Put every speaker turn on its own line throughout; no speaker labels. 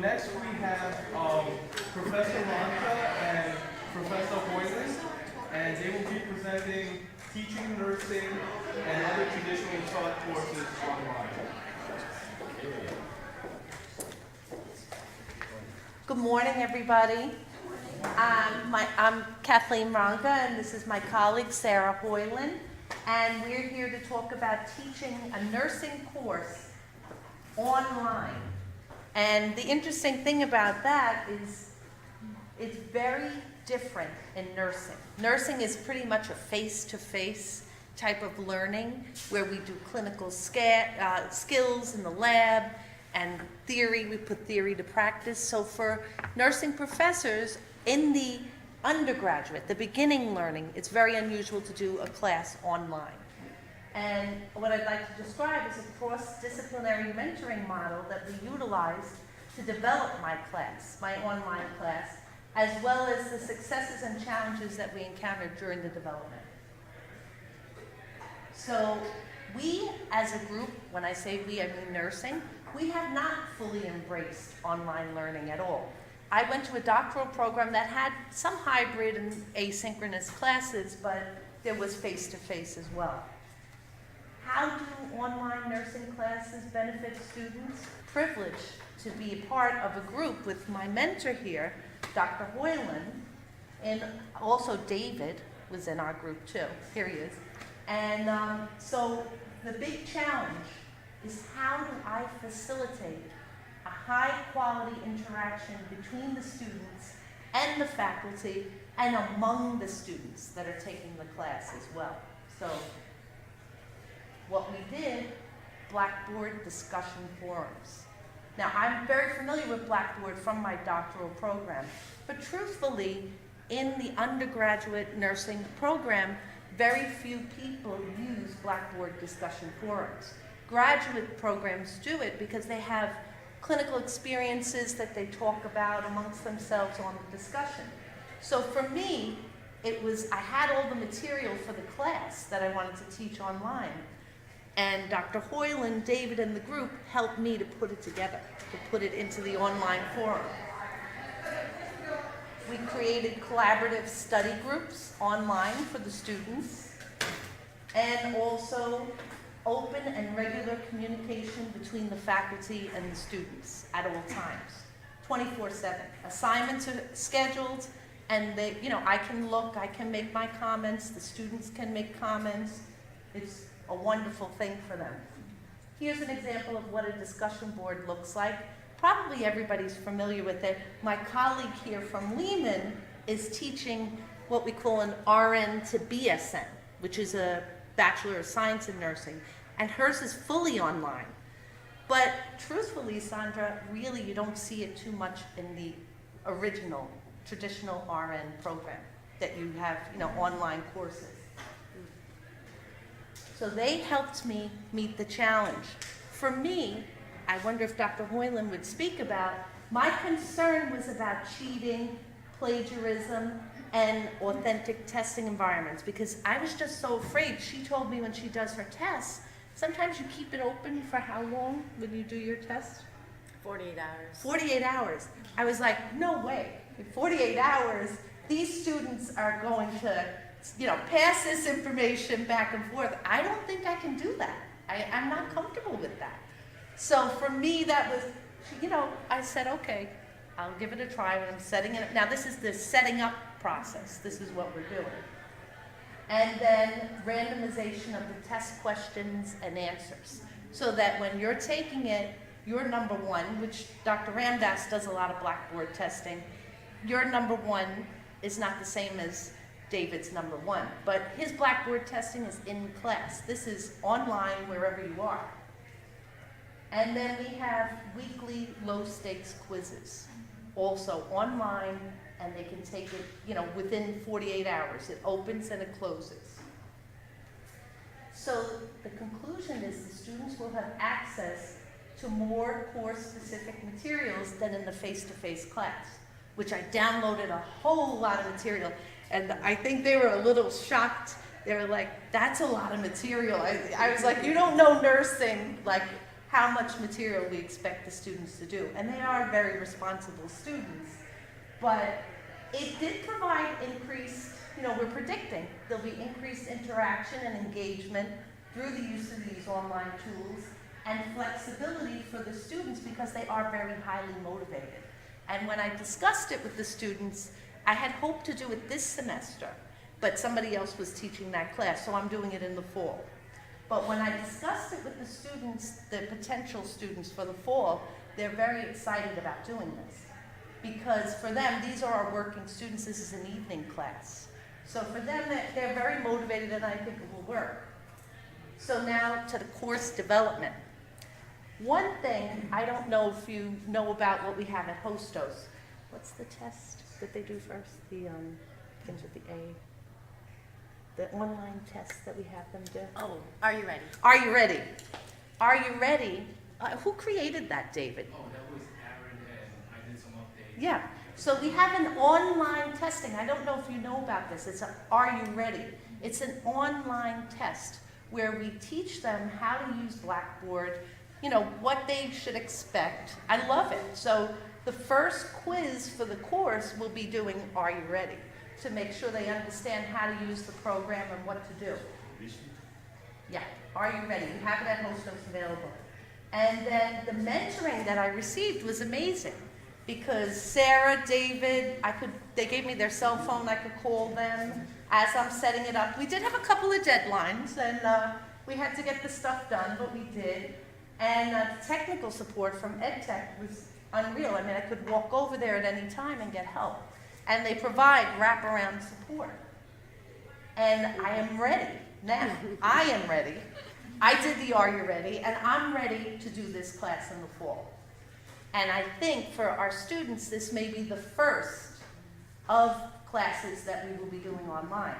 next we have Professor Ronka and Professor Hoyland, and they will be presenting teaching nursing and other traditionally taught courses online.
Good morning, everybody. I'm Kathleen Ronka, and this is my colleague, Sarah Hoyland, and we're here to talk about teaching a nursing course online. And the interesting thing about that is it's very different in nursing. Nursing is pretty much a face-to-face type of learning where we do clinical skills in the lab and theory, we put theory to practice. So for nursing professors in the undergraduate, the beginning learning, it's very unusual to do a class online. And what I'd like to describe is a cross-disciplinary mentoring model that we utilized to develop my class, my online class, as well as the successes and challenges that we encountered during the development. So we as a group, when I say we, I mean nursing, we have not fully embraced online learning at all. I went to a doctoral program that had some hybrid and asynchronous classes, but there was face-to-face as well. How do online nursing classes benefit students? Privileged to be a part of a group with my mentor here, Dr. Hoyland, and also David was in our group too. Here he is. And so the big challenge is how do I facilitate a high-quality interaction between the students and the faculty and among the students that are taking the class as well. So what we did, Blackboard discussion forums. Now, I'm very familiar with Blackboard from my doctoral program, but truthfully, in the undergraduate nursing program, very few people use Blackboard discussion forums. Graduate programs do it because they have clinical experiences that they talk about amongst themselves on the discussion. So for me, I had all the material for the class that I wanted to teach online. And Dr. Hoyland, David, and the group helped me to put it together, to put it into the online forum. We created collaborative study groups online for the students, and also open and regular communication between the faculty and the students at all times, 24/7. Assignments are scheduled, and I can look, I can make my comments, the students can make comments. It's a wonderful thing for them. Here's an example of what a discussion board looks like. Probably everybody's familiar with it. My colleague here from Lehman is teaching what we call an RN to BSN, which is a Bachelor of Science in Nursing, and hers is fully online. But truthfully, Sandra, really you don't see it too much in the original, traditional RN program that you have, online courses. So they helped me meet the challenge. For me, I wonder if Dr. Hoyland would speak about, my concern was about cheating, plagiarism, and authentic testing environments, because I was just so afraid. She told me when she does her tests, sometimes you keep it open for how long when you do your test?
48 hours.
48 hours. I was like, no way. In 48 hours, these students are going to pass this information back and forth. I don't think I can do that. I'm not comfortable with that. So for me, that was, I said, okay, I'll give it a try when I'm setting it up. Now this is the setting up process. This is what we're doing. And then randomization of the test questions and answers. So that when you're taking it, your number one, which Dr. Ramdas does a lot of Blackboard testing, your number one is not the same as David's number one, but his Blackboard testing is in class. This is online wherever you are. And then we have weekly low-stakes quizzes, also online, and they can take it, within 48 hours. It opens and it closes. So the conclusion is the students will have access to more course-specific materials than in the face-to-face class, which I downloaded a whole lot of material. And I think they were a little shocked. They were like, that's a lot of material. I was like, you don't know nursing, like how much material we expect the students to do. And they are very responsible students. But it did provide increased, we're predicting there'll be increased interaction and engagement through the use of these online tools and flexibility for the students because they are very highly motivated. And when I discussed it with the students, I had hoped to do it this semester, but somebody else was teaching that class, so I'm doing it in the fall. But when I discussed it with the students, the potential students for the fall, they're very excited about doing this. Because for them, these are our working students, this is an evening class. So for them, they're very motivated and I think it will work. So now to the course development. One thing, I don't know if you know about what we have at Hostos. What's the test that they do first? The things with the A. The online test that we have them do.
Oh, are you ready?
Are you ready? Are you ready? Who created that, David?
Oh, that was Aaron, and I did some updates.
Yeah. So we have an online testing. I don't know if you know about this. It's a Are You Ready? It's an online test where we teach them how to use Blackboard, what they should expect. I love it. So the first quiz for the course will be doing Are You Ready? To make sure they understand how to use the program and what to do. Yeah, Are You Ready? We have it at Hostos available. And then the mentoring that I received was amazing because Sarah, David, they gave me their cell phone, I could call them as I'm setting it up. We did have a couple of deadlines and we had to get the stuff done, but we did. And the technical support from EdTech was unreal. I mean, I could walk over there at any time and get help. And they provide wraparound support. And I am ready now. I am ready. I did the Are You Ready? And I'm ready to do this class in the fall. And I think for our students, this may be the first of classes that we will be doing online.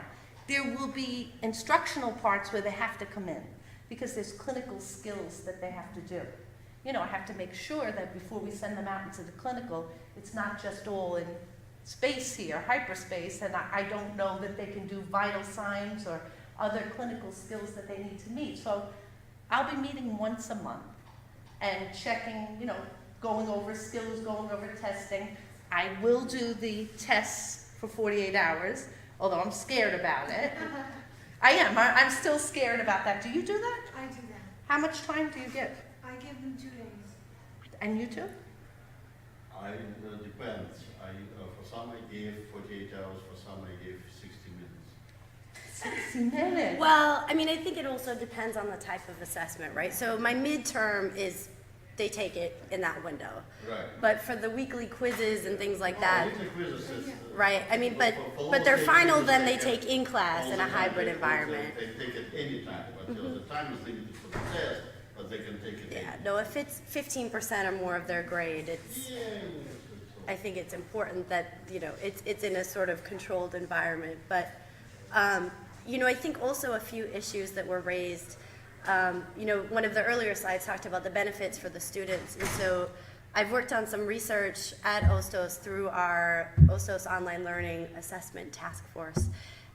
There will be instructional parts where they have to come in because there's clinical skills that they have to do. I have to make sure that before we send them out into the clinical, it's not just all in space here, hyperspace, and I don't know that they can do vital signs or other clinical skills that they need to meet. So I'll be meeting once a month and checking, going over skills, going over testing. I will do the tests for 48 hours, although I'm scared about it. I am. I'm still scared about that. Do you do that?
I do that.
How much time do you give?
I give them 2 days.
And you too?
Depends. For some I give 48 hours, for some I give 60 minutes.
60 minutes.
Well, I mean, I think it also depends on the type of assessment, right? So my midterm is, they take it in that window.
Right.
But for the weekly quizzes and things like that,
Weekly quizzes is,
right? I mean,
for
but their
lower
final
grade
then they
quizzes,
take in class
all
in
the
a
time
hybrid
they-
environment.
They take it any time, but the time is limited for the test, but they can take it
Yeah,
any.
no, if it's 15% or more of their grade, it's,
Yeah.
I think it's important that, it's in a sort of controlled environment. But, I think also a few issues that were raised, one of the earlier slides talked about the benefits for the students. And so I've worked on some research at OSTOS through our OSTOS Online Learning Assessment Task Force.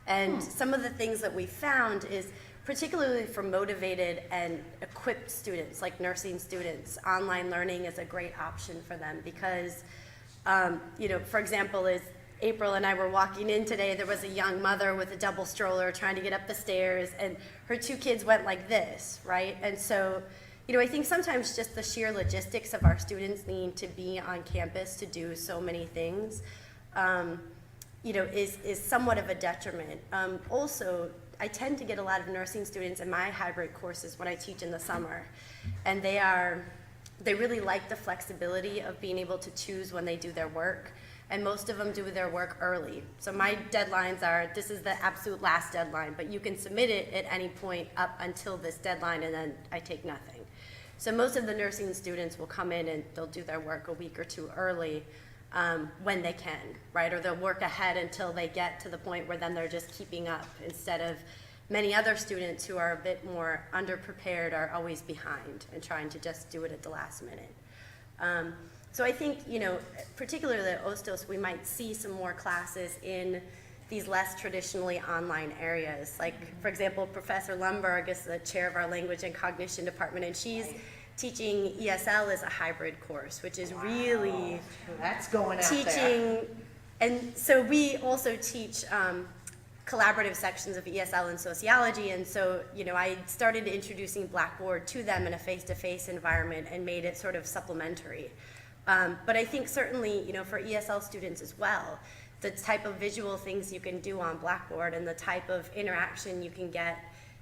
And some of the things that we found is, particularly for motivated and equipped students, like nursing students, online learning is a great option for them because for example, as April and I were walking in today, there was a young mother with a double stroller trying to get up the stairs, and her 2 kids went like this, right? And so, I think sometimes just the sheer logistics of our students needing to be on campus to do so many things, is somewhat of a detriment. Also, I tend to get a lot of nursing students in my hybrid courses when I teach in the summer, and they really like the flexibility of being able to choose when they do their work, and most of them do their work early. So my deadlines are, this is the absolute last deadline, but you can submit it at any point up until this deadline, and then I take nothing. So most of the nursing students will come in and they'll do their work a week or 2 early when they can, right? Or they'll work ahead until they get to the point where then they're just keeping up, instead of many other students who are a bit more underprepared are always behind and trying to just do it at the last minute. So I think, particularly at OSTOS, we might see some more classes in these less traditionally online areas. Like, for example, Professor Lundberg is the chair of our language and cognition department, and she's teaching ESL is a hybrid course, which is really
That's going out there.
teaching, and so we also teach collaborative sections of ESL and sociology, and so, you know, I started introducing Blackboard to them in a face-to-face environment and made it sort of supplementary. But I think certainly, you know, for ESL students as well, the type of visual things you can do on Blackboard and the type of interaction you can get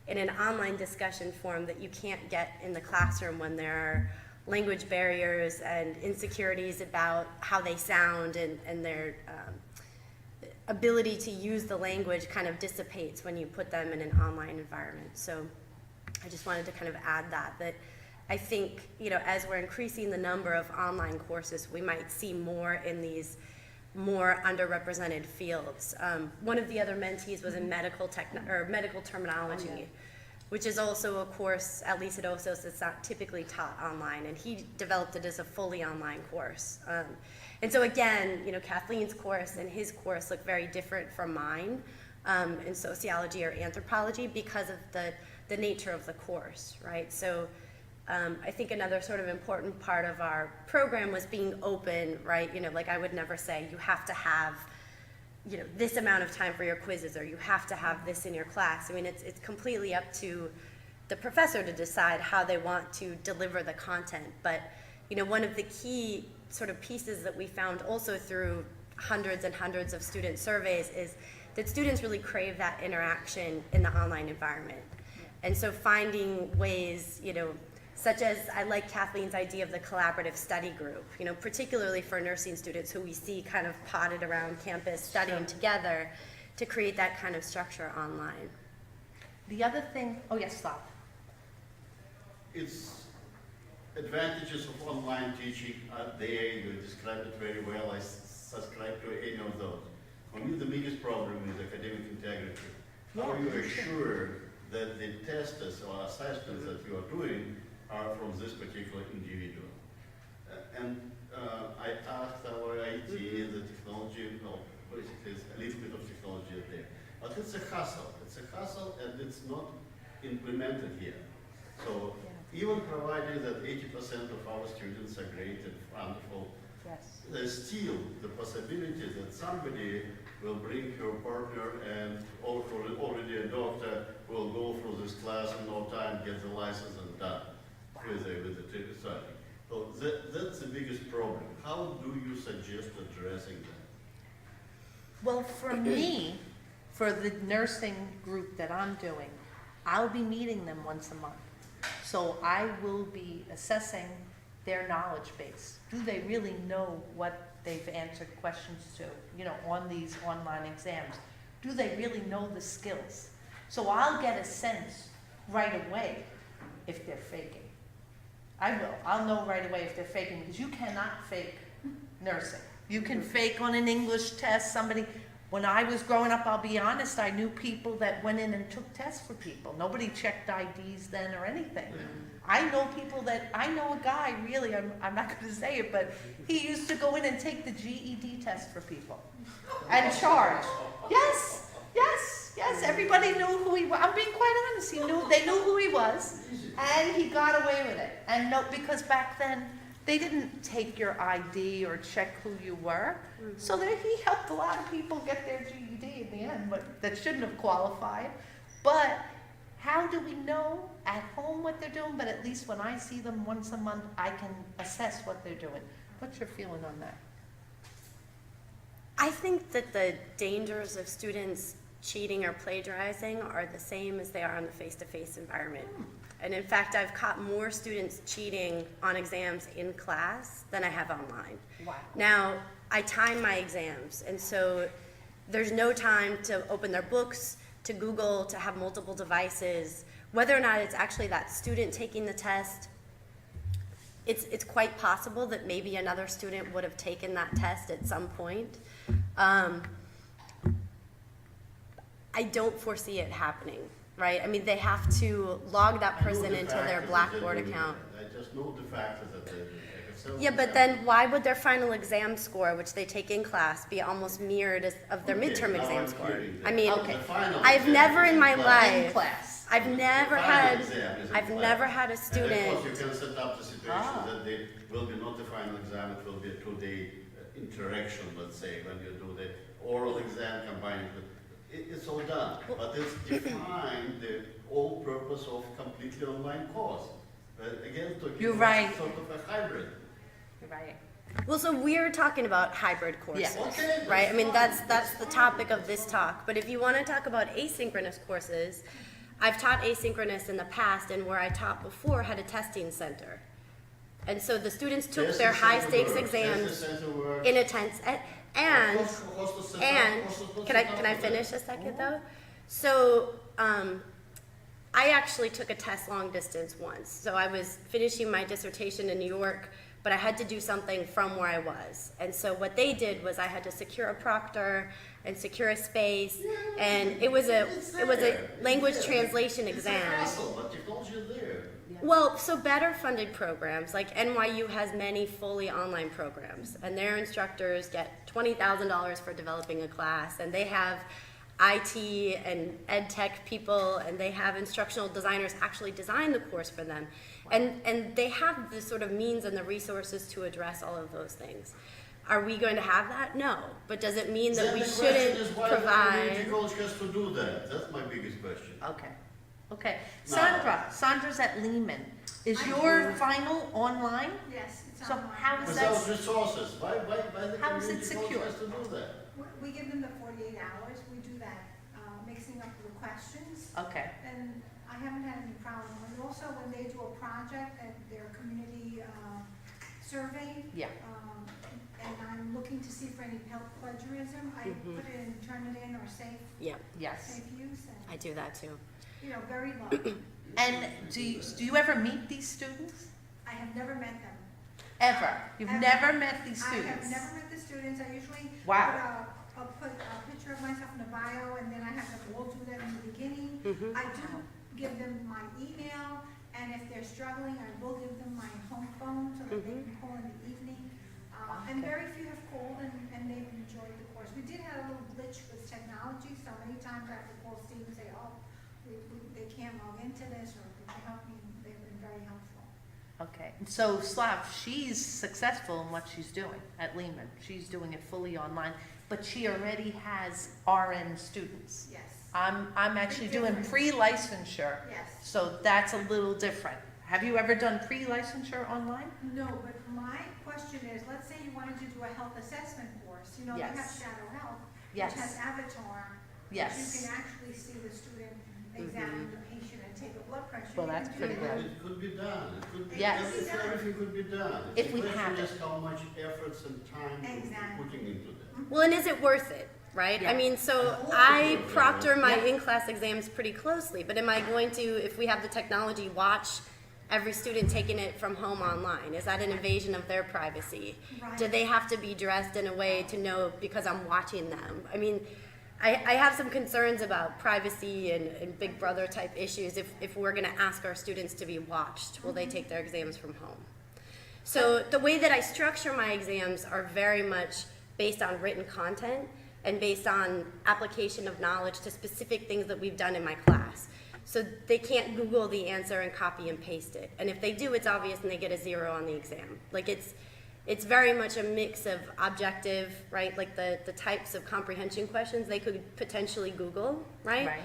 in an online discussion forum that you can't get in the classroom when there are language barriers and insecurities about how they sound, and their ability to use the language kind of dissipates when you put them in an online environment. So I just wanted to kind of add that I think, you know, as we're increasing the number of online courses, we might see more in these more underrepresented fields. One of the other mentees was in medical terminology, which is also a course, at least at OSOS, that's not typically taught online, and he developed it as a fully online course. And so again, you know, Kathleen's course and his course look very different from mine in sociology or anthropology because of the nature of the course, right? So I think another sort of important part of our program was being open, right? You know, like I would never say you have to have, you know, this amount of time for your quizzes, or you have to have this in your class. I mean, it's completely up to the professor to decide how they want to deliver the content. But, you know, one of the key sort of pieces that we found also through hundreds and hundreds of student surveys is that students really crave that interaction in the online environment. And so finding ways, you know, such as I like Kathleen's idea of the collaborative study group, you know, particularly for nursing students who we see kind of potted around campus studying together, to create that kind of structure online.
The other thing, oh yes, stop.
It's advantages of online teaching are there. You described it very well. I subscribe to any of those. For me, the biggest problem is academic integrity. How you assure that the tests or assessments that you are doing are from this particular individual? I asked our IT, the technology, no, basically it's a little bit of technology there. But it's a hassle. It's a hassle, and it's not implemented here. So even provided that 80% of our students are great and wonderful,
Yes.
there's still the possibility that somebody will bring her partner and already a doctor will go through this class in no time, get the license and done with the study. So that's the biggest problem. How do you suggest addressing that?
Well, for me, for the nursing group that I'm doing, I'll be meeting them once a month. So I will be assessing their knowledge base. Do they really know what they've answered questions to, you know, on these online exams? Do they really know the skills? So I'll get a sense right away if they're faking. I will. I'll know right away if they're faking, because you cannot fake nursing. You can fake on an English test. When I was growing up, I'll be honest, I knew people that went in and took tests for people. Nobody checked IDs then or anything. I know a guy, really, I'm not going to say it, but he used to go in and take the GED test for people and charge. Yes, everybody knew who he was. I'm being quite honest. They knew who he was, and he got away with it. And no, because back then, they didn't take your ID or check who you were. So he helped a lot of people get their GED in the end, but that shouldn't have qualified. But how do we know at home what they're doing? But at least when I see them once a month, I can assess what they're doing. What's your feeling on that?
I think that the dangers of students cheating or plagiarizing are the same as they are in the face-to-face environment. And in fact, I've caught more students cheating on exams in class than I have online.
Wow.
Now, I time my exams, and so there's no time to open their books, to Google, to have multiple devices. Whether or not it's actually that student taking the test, it's quite possible that maybe another student would have taken that test at some point. I don't foresee it happening, right? I mean, they have to log that person into their Blackboard account.
I just know the fact that
Yeah, but then why would their final exam score, which they take in class, be almost mirrored of their
Okay,
midterm
now
exam
I'm
score?
hearing
I
that.
mean,
Okay.
The final
I've
exam
never
is
in my
class.
life-
In class.
I've never
The final
had,
exam is in
I've
class.
never had a
And of
student.
course, you can set up the situation
Ah.
that they will be not the final exam, it will be a two-day interaction, let's say, when you do the oral exam combined with, it's all done. But it's defined the whole purpose of completely online course. But again, talking
You're
about
right.
sort of a hybrid.
You're right.
Well, so we're talking about hybrid courses,
Yeah.
Okay,
right? I mean,
that's
that's the topic of this talk. But if you want to talk about asynchronous courses, I've taught asynchronous in the past, and where I taught before had a testing center. And so the students took
Yes,
their
the
high
center
stakes
works.
exams
Yes, the center works.
in a tense, and
Hostel setup,
And
hostel
can I
setup.
finish a second though? So I actually took a test long distance once. So I was finishing my dissertation in New York, but I had to do something from where I was. And so what they did was I had to secure a proctor and secure a space, and it was a language translation
It's a
exam.
hassle, but technology is there.
Well, so better funded programs, like NYU has many fully online programs, and their instructors get $20,000 for developing a class, and they have IT and ed tech people, and they have instructional designers actually design the course for them. And they have the sort of means and the resources to address all of those things. Are we going to have that? No. But does it mean that
Then
we
the question
shouldn't
is why the community
provide?
college has to do that? That's my biggest question.
Okay. Okay.
No.
Sandra's at Lehman. Is your final online?
Yes, it's
So
online.
how is
Without
that-
resources, why the
How is it
community college
secure?
has to do that?
We give them the 48 hours, we do that, mixing up the questions,
Okay.
and I haven't had any problem. And also, when they do a project at their community survey,
Yeah.
and I'm looking to see for any plagiarism, I
Mhm.
put it in, turn it in, or
Yeah,
Yes.
safe use,
I
and,
do that too.
very low.
And do you ever meet these students?
I have never met them.
Ever? You've
Ever.
never met these
I
students?
have never met the students. I usually
Wow.
put a picture of myself in the bio, and then I have them all do that in the beginning.
Mhm.
I do give them my email, and if they're struggling, I will give them my home phone so that they can call in the evening. And
Okay.
very few have called, and they've enjoyed the course. We did have a little glitch with technology, so many times I have to call Steve and say, oh, they can't log into this, or could you help me? They've been very helpful.
Okay. So Slav, she's successful in what she's doing at Lehman. She's doing it fully online, but she already has RN students.
Yes,
I'm actually doing
Different.
pre-licensure,
yes.
so that's a little different. Have you ever done pre-licensure online?
No, but my question is, let's say you wanted to do a health assessment course, they have
Yes.
Shadow Health, which
Yes.
has Avatar.
Yes.
You can actually see the student examine the patient and take a blood pressure.
Well,
You
that's
can do
pretty
that.
good.
It could be done. It could be,
Yes.
everything could be done.
If we
The
have
question
it.
is how much efforts and time we're
Exactly.
putting into that.
Well, and is it worth it, right?
Yeah.
I mean, so
Of course
I
it's worth it.
proctor my
Yeah.
in-class exams pretty closely, but am I going to, if we have the technology, watch every student taking it from home online? Is that an invasion of their privacy?
Right.
Do they have to be dressed in a way to know because I'm watching them? I mean, I have some concerns about privacy and Big Brother type issues if we're gonna ask our students to be watched. Will they take their exams from home? So the way that I structure my exams are very much based on written content and based on application of knowledge to specific things that we've done in my class. So they can't Google the answer and copy and paste it. And if they do, it's obvious and they get a 0 on the exam. Like it's very much a mix of objective, right? Like the types of comprehension questions they could potentially Google, right?
Right.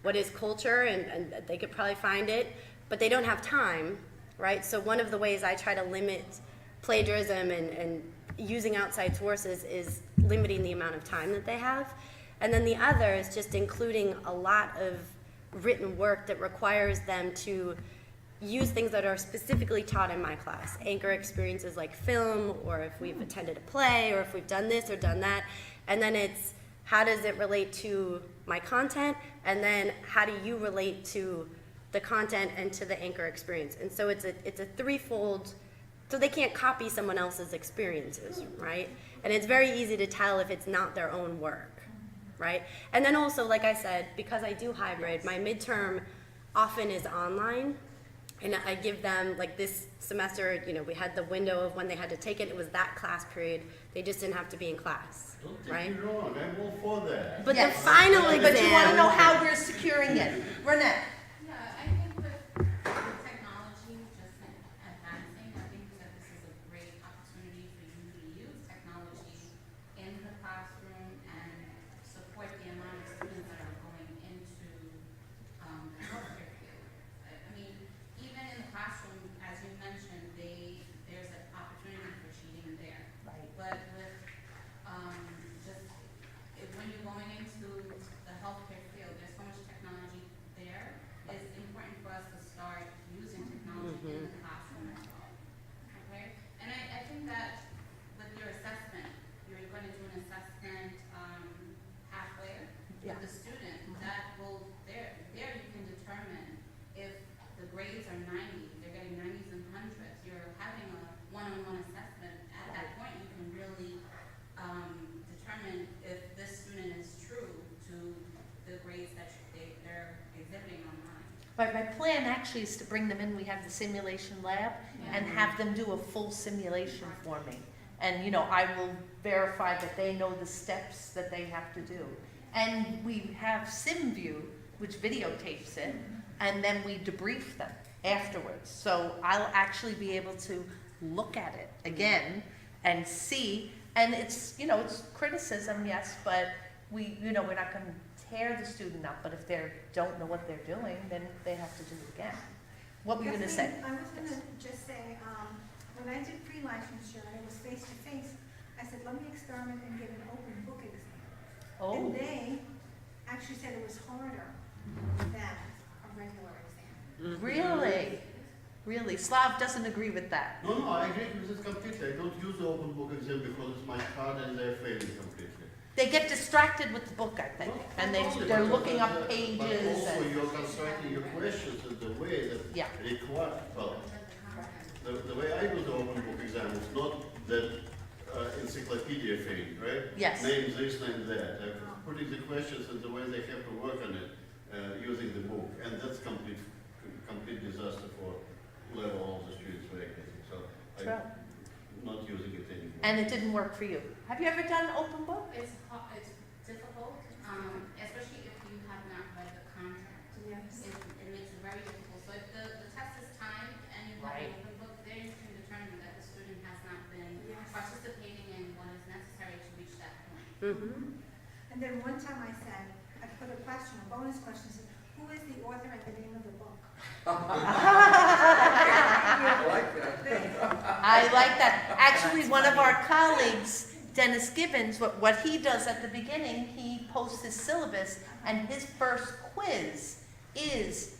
What is culture? And they could probably find it, but they don't have time, right? So one of the ways I try to limit plagiarism and using outside sources is limiting the amount of time that they have. And then the other is just including a lot of written work that requires them to use things that are specifically taught in my class. Anchor experiences like film, or if we've attended a play, or if we've done this or done that. And then it's how does it relate to my content, and then how do you relate to the content and to the anchor experience. And so it's a threefold, so they can't copy someone else's experiences, right? And it's very easy to tell if it's not their own work, right? And then also, like I said, because I do hybrid, my midterm often is online. And I give them, like this semester, you know, we had the window of when they had to take it, it was that class period. They just didn't have to be in class,
Don't
right?
take me wrong, I'm all for that.
But
Yes.
the final exam.
But you wanna know how we're securing it. Renee?
Yeah, I think with technology just advancing, I think that this is a great opportunity for you to use technology in the classroom and support the amount of students that are going into the healthcare field. I mean, even in the classroom, as you mentioned, there's an opportunity for cheating there.
Right.
But with when you're going into the healthcare field, there's so much technology there. It's important for us to start using technology in the classroom as well. Okay? And I think that with your assessment, you're going to do an assessment halfway
Yeah.
with the student. That will there you can determine if the grades are 90, they're getting 90s and 100s. You're having a one-on-one assessment. At that point, you can really determine if this student is true to the grades that they're exhibiting online.
My plan actually is to bring them in, we have the simulation lab, and have them do a full simulation for me. And, you know, I will verify that they know the steps that they have to do. And we have SimView, which videotapes it, and then we debrief them afterwards. So I'll actually be able to look at it again and see, and it's, you know, it's criticism, yes, but we're not gonna tear the student up, but if they don't know what they're doing, then they have to do it again. What were you gonna say?
I was gonna just say, when I did pre-licensure and it was face-to-face, I said, let me experiment and get an open book exam.
Oh,
And they actually said it was harder than a regular exam.
really? Really? Slav doesn't agree with that.
No, I agree with this completely. I don't use the open book exam because it's my card and they're failing completely.
They get distracted with the book, I think, and they're looking up pages
But also
and,
you're constructing your questions in the way that
yeah.
require, well, the way I do the open book exam is not that encyclopedia thing, right?
Yes.
Name this, name that. Putting the questions in the way they have to work on it, using the book, and that's complete disaster for level all the students very quickly. So
True.
I'm not using it anymore.
And it didn't work for you. Have you ever done open book?
It's difficult, especially if you have not read the contract.
Yes.
It makes it very difficult. So if the test is timed and you have
Right.
an open book, then you can determine that the student has not been
Yes.
participating in what is necessary to reach that point.
Mm-hmm.
And then one time I said, I put a question, a bonus question, said, who is the author and the name of the book?
I like that.
I like that. Actually, one of our colleagues, Dennis Gibbons, what he does at the beginning, he posts his syllabus, and his first quiz is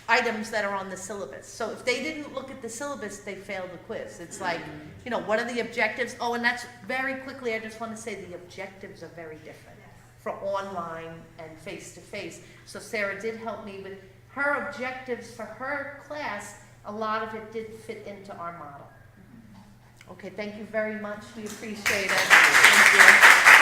items that are on the syllabus. So if they didn't look at the syllabus, they failed the quiz. It's like, you know, what are the objectives? Oh, and that's very quickly, I just want to say the objectives are very different for online and face-to-face. So Sarah did help me with her objectives for her class. A lot of it did fit into our model. Okay, thank you very much. We appreciate it. Thank you.